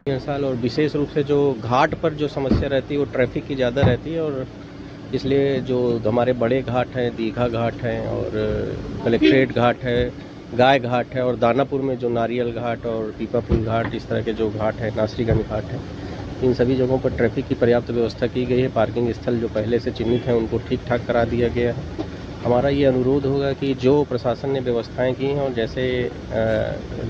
हर साल और विशेष रूप से जो घाट पर जो समस्या रहती है वो ट्रैफिक की ज़्यादा रहती है, और इसलिए जो हमारे बड़े घाट हैं, दीघा घाट हैं और कलेक्ट्रेट घाट है, गाय घाट है, और दानापुर में जो नारियल घाट और पीपापुल घाट, इस तरह के जो घाट हैं, नासरीगंज घाट है, इन सभी जगहों पर ट्रैफिक की पर्याप्त व्यवस्था की गई है। पार्किंग स्थल जो पहले से चिन्हित हैं उनको ठीक ठाक करा दिया गया है। हमारा ये अनुरोध होगा कि जो प्रशासन ने व्यवस्थाएं की हैं और जैसे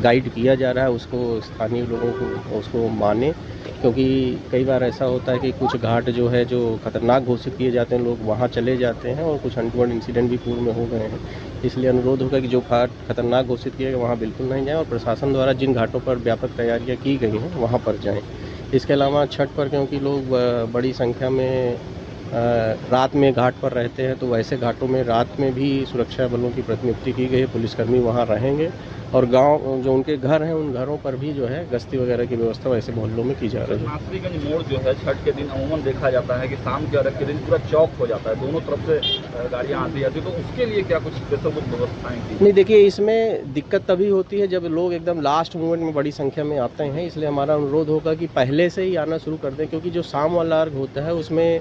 गाइड किया जा रहा है उसको स्थानीय लोगों को उसको माने, क्योंकि कई बार ऐसा होता है कि कुछ घाट जो है जो खतरनाक घोषित किए जाते हैं, लोग वहाँ चले जाते हैं और कुछ अनटोवर्ड इंसिडेंट भी पूर्व में हो गए हैं। इसलिए अनुरोध होगा कि जो घाट खतरनाक घोषित किए गए वहाँ बिल्कुल नहीं जाएँ, और प्रशासन द्वारा जिन घाटों पर व्यापक तैयारियाँ की गई हैं वहाँ पर जाएँ। इसके अलावा छठ पर क्योंकि लोग बड़ी संख्या में रात में घाट पर रहते हैं, तो वैसे घाटों में रात में भी सुरक्षा बलों की प्रतिनियुक्ति की गई है। पुलिसकर्मी वहाँ रहेंगे, और गांव जो उनके घर हैं उन घरों पर भी जो है गश्ती वगैरह की व्यवस्था वैसे मोहल्लों में की जा रही है। नासरीगंज मोड़ जो है छठ के दिन अमूमन देखा जाता है कि शाम के अर्घ के दिन पूरा चौक हो जाता है, दोनों तरफ से गाड़ियाँ आती जाती है, तो उसके लिए क्या कुछ स्पेशल व्यवस्थाएं की? नहीं, देखिए इसमें दिक्कत तभी होती है जब लोग एकदम लास्ट मोमेंट में बड़ी संख्या में आते हैं, इसलिए हमारा अनुरोध होगा कि पहले से ही आना शुरू कर दें, क्योंकि जो शाम वाला अर्घ होता है उसमें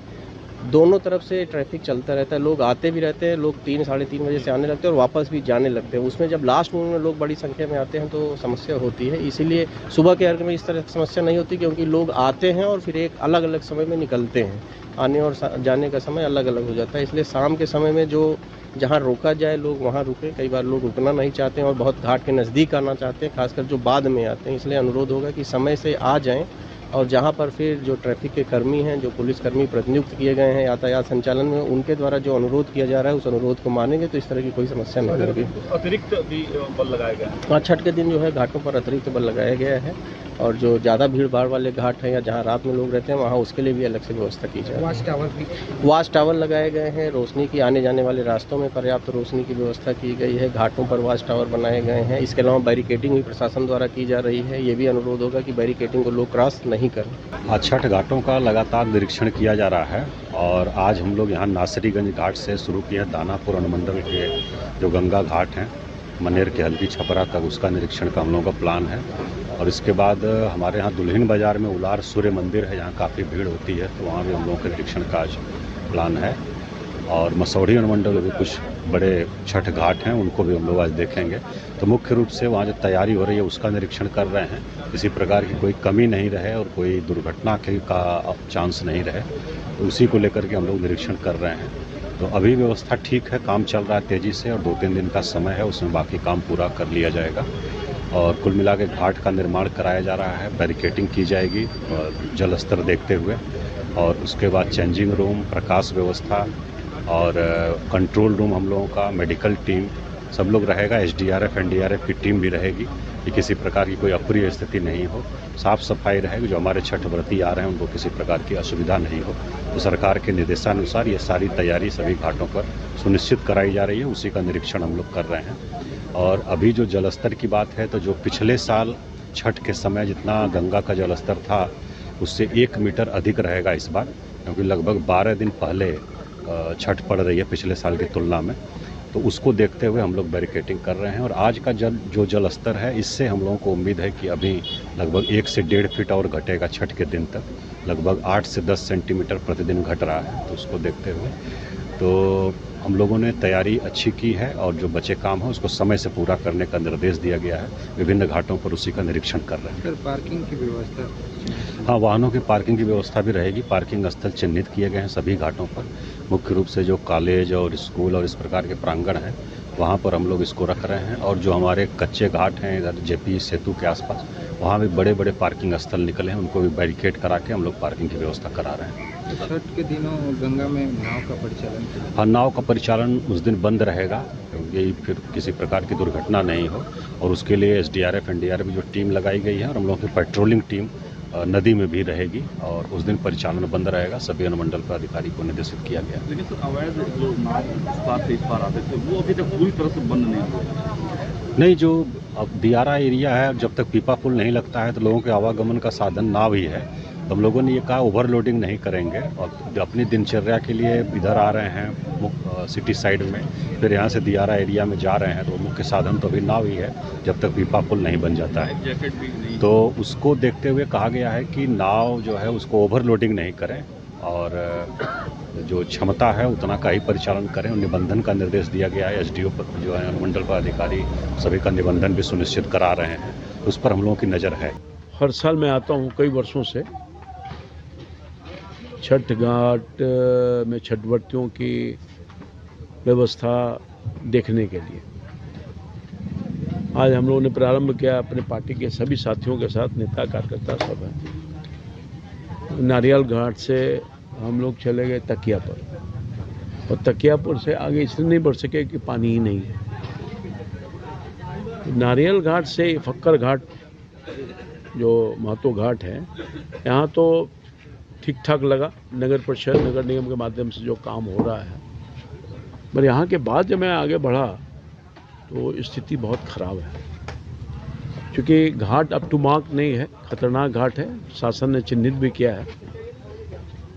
दोनों तरफ से ट्रैफिक चलता रहता है, लोग आते भी रहते हैं, लोग 3 साढ़े 3 बजे से आने लगते हैं और वापस भी जाने लगते हैं। उसमें जब लास्ट मोमेंट में लोग बड़ी संख्या में आते हैं तो समस्या होती है। इसीलिए सुबह के अर्घ में इस तरह की समस्या नहीं होती, क्योंकि लोग आते हैं और फिर एक अलग अलग समय में निकलते हैं, आने और जाने का समय अलग अलग हो जाता है। इसलिए शाम के समय में जो जहाँ रोका जाए लोग वहाँ रुके। कई बार लोग रुकना नहीं चाहते हैं और बहुत घाट के नज़दीक आना चाहते हैं, खासकर जो बाद में आते हैं। इसलिए अनुरोध होगा कि समय से आ जाएं, और जहाँ पर फिर जो ट्रैफिक के कर्मी हैं, जो पुलिसकर्मी प्रतिनियुक्त किए गए हैं यातायात संचालन में, उनके द्वारा जो अनुरोध किया जा रहा है उस अनुरोध को मानेंगे तो इस तरह की कोई समस्या नहीं होगी। अतिरिक्त भी बल लगाए गए हैं? हाँ, छठ के दिन जो है घाटों पर अतिरिक्त बल लगाया गया है, और जो ज़्यादा भीड़ भाड़ वाले घाट हैं या जहाँ रात में लोग रहते हैं वहाँ उसके लिए भी अलग से व्यवस्था की जाए। वाच टावर लगाए गए हैं, रोशनी की आने जाने वाले रास्तों में पर्याप्त रोशनी की व्यवस्था की गई है, घाटों पर वाच टावर बनाए गए हैं। इसके अलावा बैरिकेडिंग भी प्रशासन द्वारा की जा रही है। ये भी अनुरोध होगा कि बैरिकेडिंग को लोग क्रॉस नहीं करें। छठ घाटों का लगातार निरीक्षण किया जा रहा है, और आज हम लोग यहाँ नासरीगंज घाट से शुरू किया दानापुर अनुमंडल के जो गंगा घाट हैं, मनेर के हल्दी छपरा तक, उसका निरीक्षण का हम लोगों का प्लान है। और इसके बाद हमारे यहाँ दुल्हिन बाज़ार में उलार सूर्य मंदिर है, जहाँ काफ़ी भीड़ होती है, तो वहाँ भी हम लोगों के निरीक्षण का आज प्लान है। और मसौढ़ी अनुमंडल में भी कुछ बड़े छठ घाट हैं, उनको भी हम लोग आज देखेंगे। तो मुख्य रूप से वहाँ जो तैयारी हो रही है उसका निरीक्षण कर रहे हैं, किसी प्रकार की कोई कमी नहीं रहे और कोई दुर्घटना का चांस नहीं रहे, तो उसी को लेकर के हम लोग निरीक्षण कर रहे हैं। तो अभी व्यवस्था ठीक है, काम चल रहा है तेज़ी से, और 2-3 दिन का समय है, उसमें बाकी काम पूरा कर लिया जाएगा। और कुल मिला के घाट का निर्माण कराया जा रहा है, बैरिकेडिंग की जाएगी जल स्तर देखते हुए, और उसके बाद चेंजिंग रूम, प्रकाश व्यवस्था और कंट्रोल रूम हम लोगों का, मेडिकल टीम सब लोग रहेगा, SDRF NDRF की टीम भी रहेगी, कि किसी प्रकार की कोई अप्रिय स्थिति नहीं हो, साफ़ सफाई रहेगी, जो हमारे छठ व्रती आ रहे हैं उनको किसी प्रकार की असुविधा नहीं हो। तो सरकार के निर्देशानुसार ये सारी तैयारी सभी घाटों पर सुनिश्चित कराई जा रही है, उसी का निरीक्षण हम लोग कर रहे हैं। और अभी जो जलस्तर की बात है, तो जो पिछले साल छठ के समय जितना गंगा का जलस्तर था उससे 1 मीटर अधिक रहेगा इस बार, क्योंकि लगभग 12 दिन पहले छठ पड़ रही है पिछले साल की तुलना में। तो उसको देखते हुए हम लोग बैरिकेडिंग कर रहे हैं। और आज का जो जल स्तर है, इससे हम लोगों को उम्मीद है कि अभी लगभग 1 से 1.5 फीट और घटेगा छठ के दिन तक, लगभग 8 से 10 सेंटीमीटर प्रतिदिन घट रहा है। तो उसको देखते हुए तो हम लोगों ने तैयारी अच्छी की है, और जो बचे काम है उसको समय से पूरा करने का निर्देश दिया गया है। विभिन्न घाटों पर उसी का निरीक्षण कर रहे हैं। सर, पार्किंग की व्यवस्था? हाँ, वाहनों की पार्किंग की व्यवस्था भी रहेगी। पार्किंग स्थल चिन्हित किए गए हैं सभी घाटों पर। मुख्य रूप से जो कॉलेज और स्कूल और इस प्रकार के प्रांगण हैं वहाँ पर हम लोग इसको रख रहे हैं, और जो हमारे कच्चे घाट हैं इधर JP सेतु के आसपास, वहाँ भी बड़े बड़े पार्किंग स्थल निकले हैं, उनको भी बैरिकेड करा के हम लोग पार्किंग की व्यवस्था करा रहे हैं। छठ के दिनों गंगा में नाव का परिचालन? हाँ, नाव का परिचालन उस दिन बंद रहेगा, यही फिर किसी प्रकार की दुर्घटना नहीं हो, और उसके लिए SDRF NDRF जो टीम लगाई गई है, और हम लोगों की पेट्रोलिंग टीम नदी में भी रहेगी, और उस दिन परिचालन बंद रहेगा। सभी अनुमंडल पर अधिकारी को निर्देशित किया गया। लेकिन सर, अवैध जो नाव इस पार आते थे वो अभी तक पूरी तरह से बंद नहीं हुआ? नहीं, जो अब दियारा एरिया है, जब तक पीपा पुल नहीं लगता है तो लोगों के आवागमन का साधन नाव ही है, तो हम लोगों ने ये कहा ओवरलोडिंग नहीं करेंगे और जो अपनी दिनचर्या के लिए इधर आ रहे हैं सिटी साइड में, फिर यहाँ से दियारा एरिया में जा रहे हैं, तो मुख्य साधन तो अभी नाव ही है जब तक पीपा पुल नहीं बन जाता है। जैकेट भी नहीं। तो उसको देखते हुए कहा गया है कि नाव जो है उसको ओवरलोडिंग नहीं करें और जो क्षमता है उतना का ही परिचालन करें। निबंधन का निर्देश दिया गया है। एसडीओ जो है अनुमंडल पदाधिकारी सभी का निबंधन भी सुनिश्चित करा रहे हैं, उस पर हम लोगों की नज़र है। हर साल मैं आता हूँ कई वर्षों से छठ घाट में छठवर्तियों की व्यवस्था देखने के लिए। आज हम लोगों ने प्रारंभ किया अपने पार्टी के सभी साथियों के साथ, नेता कार्यकर्ता सब हैं। नारियल घाट से हम लोग चले गए तकियापुर, और तकियापुर से आगे इसलिए नहीं बढ़ सके कि पानी ही नहीं है। नारियल घाट से फक्कर घाट जो महतो घाट है, यहाँ तो ठीक ठाक लगा। नगर परिषद नगर निगम के माध्यम से जो काम हो रहा है, पर यहाँ के बाद जब मैं आगे बढ़ा तो स्थिति बहुत ख़राब है, क्योंकि घाट अप टू मार्क नहीं है, खतरनाक घाट है। शासन ने चिन्हित भी किया है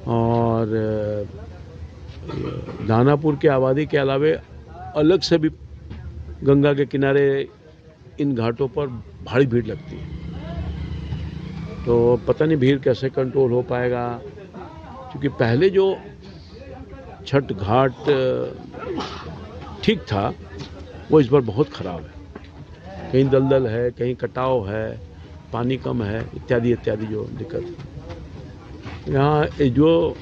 और दानापुर की आबादी के अलावे अलग से भी गंगा के किनारे इन घाटों पर भारी भीड़ लगती है। तो पता नहीं भीड़ कैसे कंट्रोल हो पाएगा, क्योंकि पहले जो छठ घाट ठीक था वो इस बार बहुत ख़राब है। कहीं दलदल है, कहीं कटाव है, पानी कम है, इत्यादि इत्यादि जो दिक्कत है। यहाँ जो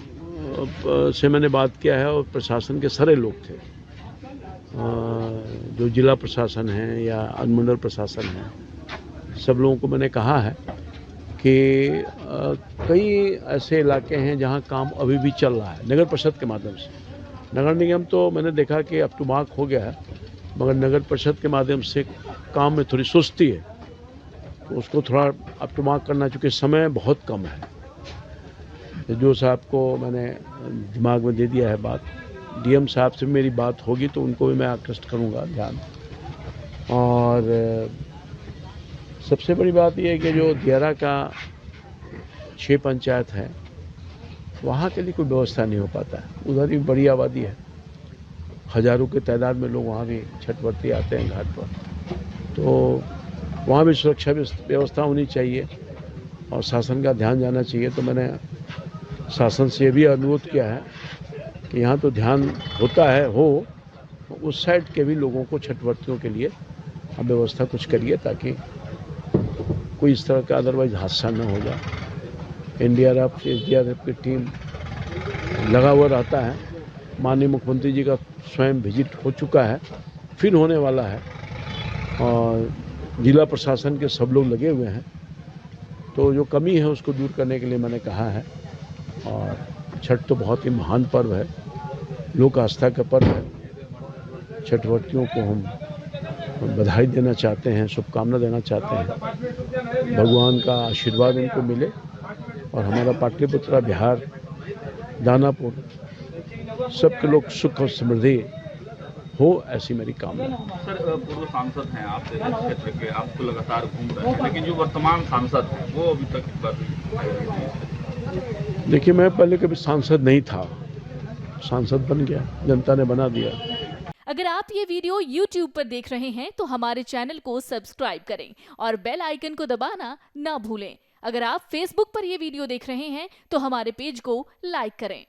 से मैंने बात किया है और प्रशासन के सारे लोग थे, जो जिला प्रशासन है या अनुमंडल प्रशासन है, सब लोगों को मैंने कहा है कि कई ऐसे इलाके हैं जहां काम अभी भी चल रहा है नगर परिषद के माध्यम से। नगर निगम तो मैंने देखा कि अप टू मार्क हो गया है, मगर नगर परिषद के माध्यम से काम में थोड़ी सुस्ती है, तो उसको थोड़ा अप टू मार्क करना, चूँकि समय बहुत कम है। जो साहब को मैंने दिमाग में दे दिया है बात, डीएम साहब से मेरी बात होगी तो उनको भी मैं आकृष्ट करूँगा ध्यान। और सबसे बड़ी बात यह है कि जो दियारा का 6 पंचायत है, वहाँ के लिए कोई व्यवस्था नहीं हो पाता है। उधर भी बड़ी आबादी है, हज़ारों के तादाद में लोग वहाँ भी छठवर्ती आते हैं घाट पर, तो वहाँ भी सुरक्षा व्यवस्था होनी चाहिए और शासन का ध्यान जाना चाहिए। तो मैंने शासन से भी अनुरोध किया है कि यहाँ तो ध्यान होता है, उस साइड के भी लोगों को छठवर्तियों के लिए आप व्यवस्था कुछ करिए, ताकि कोई इस तरह का अदरवाइज हादसा न हो जाए। एनडीआरएफ एसडीआरएफ की टीम लगा हुआ रहता है। माननीय मुख्यमंत्री जी का स्वयं विजिट हो चुका है, फिर होने वाला है, और जिला प्रशासन के सब लोग लगे हुए हैं। तो जो कमी है उसको दूर करने के लिए मैंने कहा है। और छठ तो बहुत ही महान पर्व है, लोक आस्था का पर्व है। छठवर्तियों को हम बधाई देना चाहते हैं, शुभकामना देना चाहते हैं। भगवान का आशीर्वाद उनको मिले और हमारा पाटलिपुत्र बिहार, दानापुर, सबके लोग सुख और समृद्धि हो, ऐसी मेरी कामना। सर, पूर्व सांसद हैं आप क्षेत्र के, आप तो लगातार घूम रहे हैं, लेकिन जो वर्तमान सांसद हैं वो अभी तक इस बार। देखिए, मैं पहले कभी सांसद नहीं था, सांसद बन गया, जनता ने बना दिया। अगर आप ये वीडियो YouTube पर देख रहे हैं तो हमारे चैनल को सब्सक्राइब करें और बेल आइकन को दबाना ना भूलें। अगर आप Facebook पर ये वीडियो देख रहे हैं तो हमारे पेज को लाइक करें।